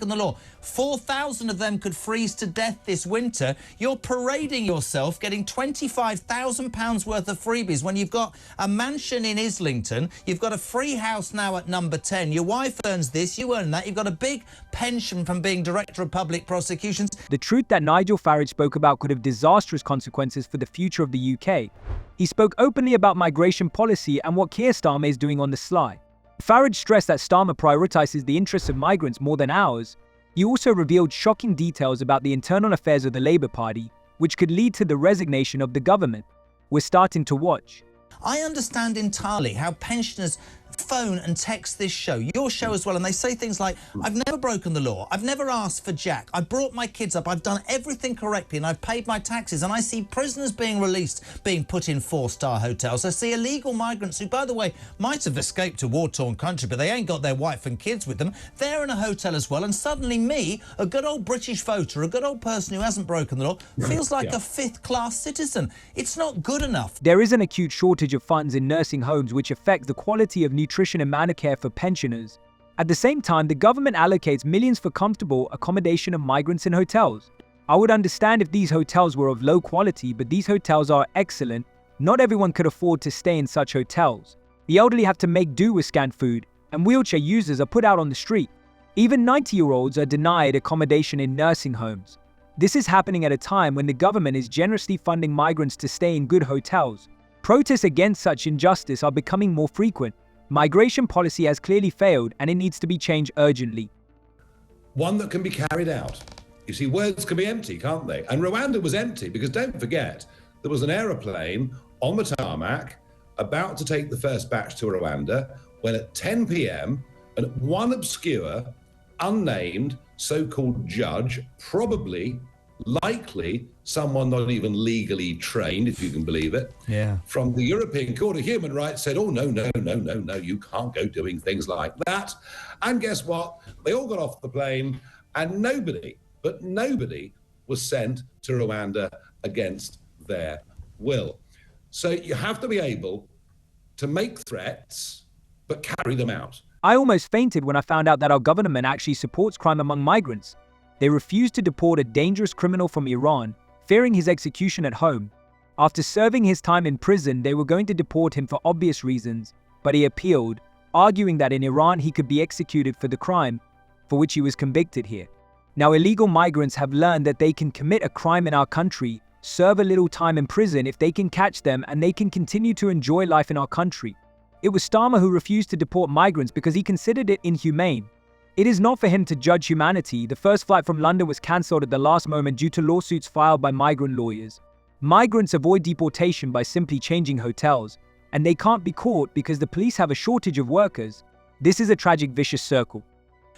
broken the law. 4,000 of them could freeze to death this winter. You're parading yourself getting £25,000 worth of freebies when you've got a mansion in Islington, you've got a free house now at number 10, your wife earns this, you earn that, you've got a big pension from being Director of Public Prosecutions. The truth that Nigel Farage spoke about could have disastrous consequences for the future of the UK. He spoke openly about migration policy and what Keir Starmer is doing on the sly. Farage stressed that Starmer prioritizes the interests of migrants more than ours. He also revealed shocking details about the internal affairs of the Labour Party, which could lead to the resignation of the government. We're starting to watch. I understand entirely how pensioners phone and text this show, your show as well, and they say things like, I've never broken the law, I've never asked for Jack, I brought my kids up, I've done everything correctly and I've paid my taxes, and I see prisoners being released, being put in 4-star hotels. I see illegal migrants who, by the way, might have escaped a war-torn country, but they ain't got their wife and kids with them. They're in a hotel as well, and suddenly me, a good old British voter, a good old person who hasn't broken the law, feels like a 5th-class citizen. It's not good enough. There is an acute shortage of funds in nursing homes which affects the quality of nutrition and manicare for pensioners. At the same time, the government allocates millions for comfortable accommodation of migrants in hotels. I would understand if these hotels were of low quality, but these hotels are excellent. Not everyone could afford to stay in such hotels. The elderly have to make do with scant food, and wheelchair users are put out on the street. Even 90-year-olds are denied accommodation in nursing homes. This is happening at a time when the government is generously funding migrants to stay in good hotels. Protests against such injustice are becoming more frequent. Migration policy has clearly failed, and it needs to be changed urgently. One that can be carried out. You see, words can be empty, can't they? And Rwanda was empty because, don't forget, there was an aeroplane on the tarmac about to take the first batch to Rwanda when at 10 p.m. one obscure, unnamed, so-called judge, probably, likely, someone not even legally trained, if you can believe it, from the European Court of Human Rights said, oh, no, you can't go doing things like that. And guess what? They all got off the plane and nobody was sent to Rwanda against their will. So you have to be able to make threats, but carry them out. I almost fainted when I found out that our government actually supports crime among migrants. They refused to deport a dangerous criminal from Iran, fearing his execution at home. After serving his time in prison, they were going to deport him for obvious reasons, but he appealed, arguing that in Iran he could be executed for the crime for which he was convicted here. Now, illegal migrants have learned that they can commit a crime in our country, serve a little time in prison if they can catch them, and they can continue to enjoy life in our country. It was Starmer who refused to deport migrants because he considered it inhumane. It is not for him to judge humanity. The first flight from London was cancelled at the last moment due to lawsuits filed by migrant lawyers. Migrants avoid deportation by simply changing hotels, and they can't be caught because the police have a shortage of workers. This is a tragic, vicious circle.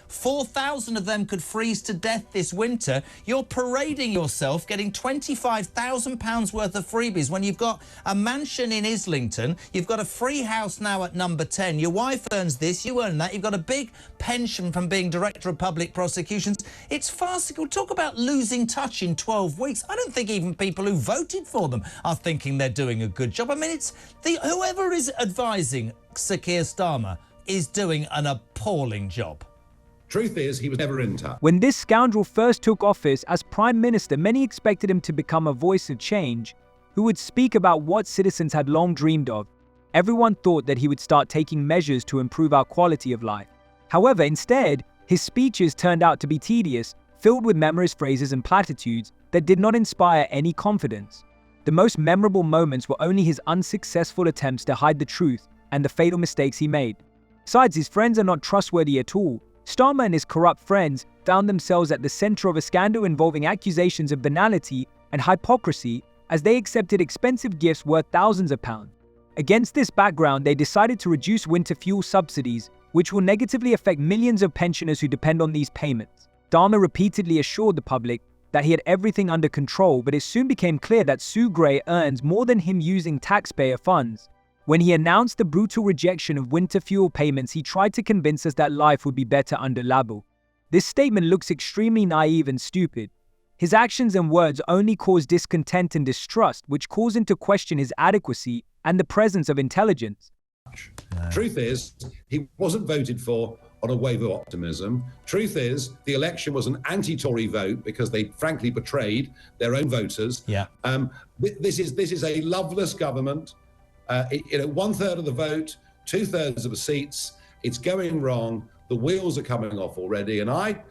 4,000 of them could freeze to death this winter. You're parading yourself getting £25,000 worth of freebies when you've got a mansion in Islington, you've got a free house now at number 10, your wife earns this, you earn that, you've got a big pension from being Director of Public Prosecutions. It's farcical. Talk about losing touch in 12 weeks. I don't think even people who voted for them are thinking they're doing a good job. I mean, it's whoever is advising Sir Keir Starmer is doing an appalling job. Truth is, he was never in touch. When this scoundrel first took office as Prime Minister, many expected him to become a voice of change, who would speak about what citizens had long dreamed of. Everyone thought that he would start taking measures to improve our quality of life. However, instead, his speeches turned out to be tedious, filled with memorist phrases and platitudes that did not inspire any confidence. The most memorable moments were only his unsuccessful attempts to hide the truth and the fatal mistakes he made. Besides, his friends are not trustworthy at all. Starmer and his corrupt friends found themselves at the center of a scandal involving accusations of banality and hypocrisy as they accepted expensive gifts worth thousands of pounds. Against this background, they decided to reduce winter fuel subsidies, which will negatively affect millions of pensioners who depend on these payments. Starmer repeatedly assured the public that he had everything under control, but it soon became clear that Sue Gray earns more than him using taxpayer funds. When he announced the brutal rejection of winter fuel payments, he tried to convince us that life would be better under Labour. This statement looks extremely naive and stupid. His actions and words only cause discontent and distrust, which calls into question his adequacy and the presence of intelligence. Truth is, he wasn't voted for on a wave of optimism. Truth is, the election was an anti-Tory vote because they frankly betrayed their own voters. Yeah. This is a loveless government. 1/3 of the vote, 2/3 of the seats. It's going wrong. The wheels are coming off already. And I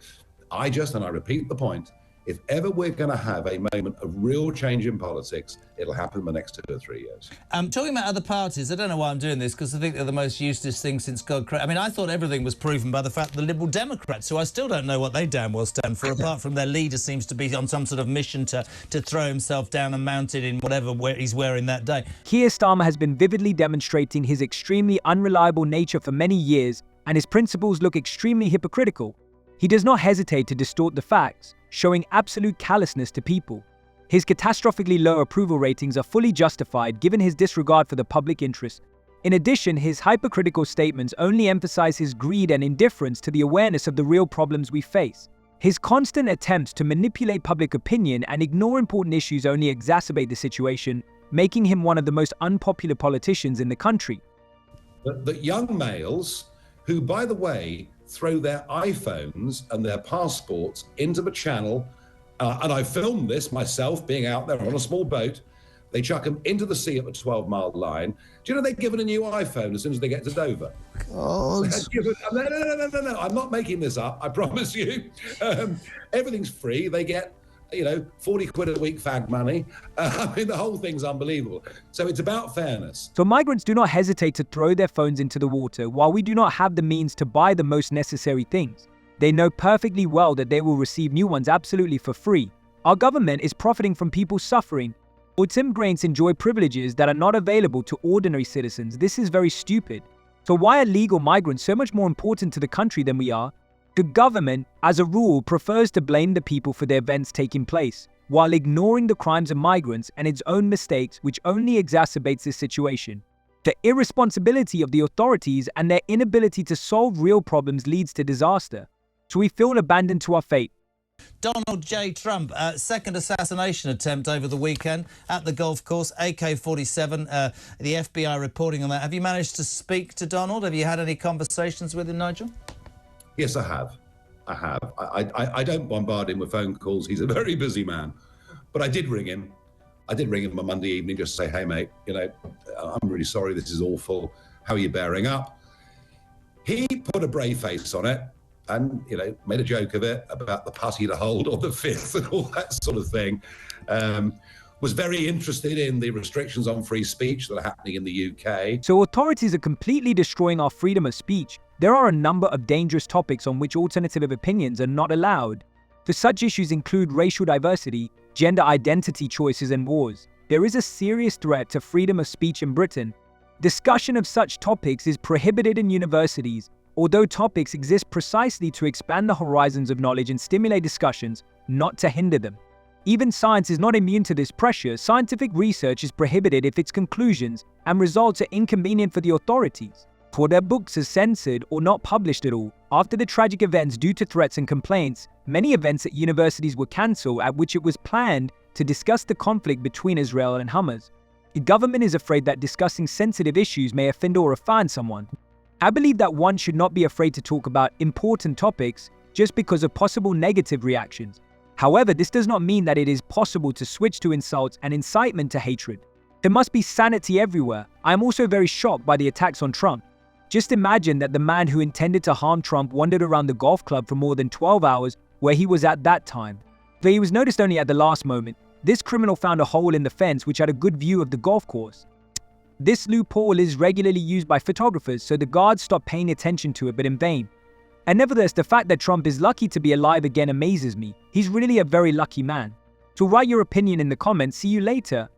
repeat the point, if ever we're going to have a moment of real change in politics, it'll happen in the next 2 or 3 years. Talking about other parties, I don't know why I'm doing this, because I think they're the most useless thing since God created. I mean, I thought everything was proven by the fact the Liberal Democrats, who I still don't know what they damn well stand for, apart from their leader seems to be on some sort of mission to throw himself down a mountain in whatever he's wearing that day. Keir Starmer has been vividly demonstrating his extremely unreliable nature for many years, and his principles look extremely hypocritical. He does not hesitate to distort the facts, showing absolute callousness to people. His catastrophically low approval ratings are fully justified given his disregard for the public interest. In addition, his hypercritical statements only emphasize his greed and indifference to the awareness of the real problems we face. His constant attempts to manipulate public opinion and ignore important issues only exacerbate the situation, making him one of the most unpopular politicians in the country. That young males who, by the way, throw their iPhones and their passports into the channel, and I filmed this myself being out there on a small boat. They chuck them into the sea at the 12-mile line. Do you know they're given a new iPhone as soon as they get to Dover? God. No, I'm not making this up, I promise you. Everything's free. They get 40 quid a week fag money. I mean, the whole thing's unbelievable. So it's about fairness. So migrants do not hesitate to throw their phones into the water while we do not have the means to buy the most necessary things. They know perfectly well that they will receive new ones absolutely for free. Our government is profiting from people's suffering. Its immigrants enjoy privileges that are not available to ordinary citizens. This is very stupid. So why are legal migrants so much more important to the country than we are? The government, as a rule, prefers to blame the people for the events taking place, while ignoring the crimes of migrants and its own mistakes, which only exacerbates this situation. The irresponsibility of the authorities and their inability to solve real problems leads to disaster. So we feel abandoned to our fate. Donald J. Trump, second assassination attempt over the weekend at the golf course, AK-47, the FBI reporting on that. Have you managed to speak to Donald? Have you had any conversations with him, Nigel? Yes, I have. I don't bombard him with phone calls. He's a very busy man. But I did ring him. On Monday evening just to say, hey, mate, I'm really sorry. This is awful. How are you bearing up? He put a brave face on it and, made a joke of it about the putty to hold on the fifth and all that sort of thing. Was very interested in the restrictions on free speech that are happening in the UK. So authorities are completely destroying our freedom of speech. There are a number of dangerous topics on which alternative opinions are not allowed. For such issues include racial diversity, gender identity choices and wars. There is a serious threat to freedom of speech in Britain. Discussion of such topics is prohibited in universities, although topics exist precisely to expand the horizons of knowledge and stimulate discussions, not to hinder them. Even science is not immune to this pressure. Scientific research is prohibited if its conclusions and results are inconvenient for the authorities, for their books are censored or not published at all. After the tragic events due to threats and complaints, many events at universities were cancelled at which it was planned to discuss the conflict between Israel and Hamas. The government is afraid that discussing sensitive issues may offend or offend someone. I believe that one should not be afraid to talk about important topics just because of possible negative reactions. However, this does not mean that it is possible to switch to insults and incitement to hatred. There must be sanity everywhere. I am also very shocked by the attacks on Trump. Just imagine that the man who intended to harm Trump wandered around the golf club for more than 12 hours where he was at that time. Though he was noticed only at the last moment, this criminal found a hole in the fence which had a good view of the golf course. This loophole is regularly used by photographers, so the guards stopped paying attention to it, but in vain. And nevertheless, the fact that Trump is lucky to be alive again amazes me. He's really a very lucky man. So write your opinion in the comments. See you later.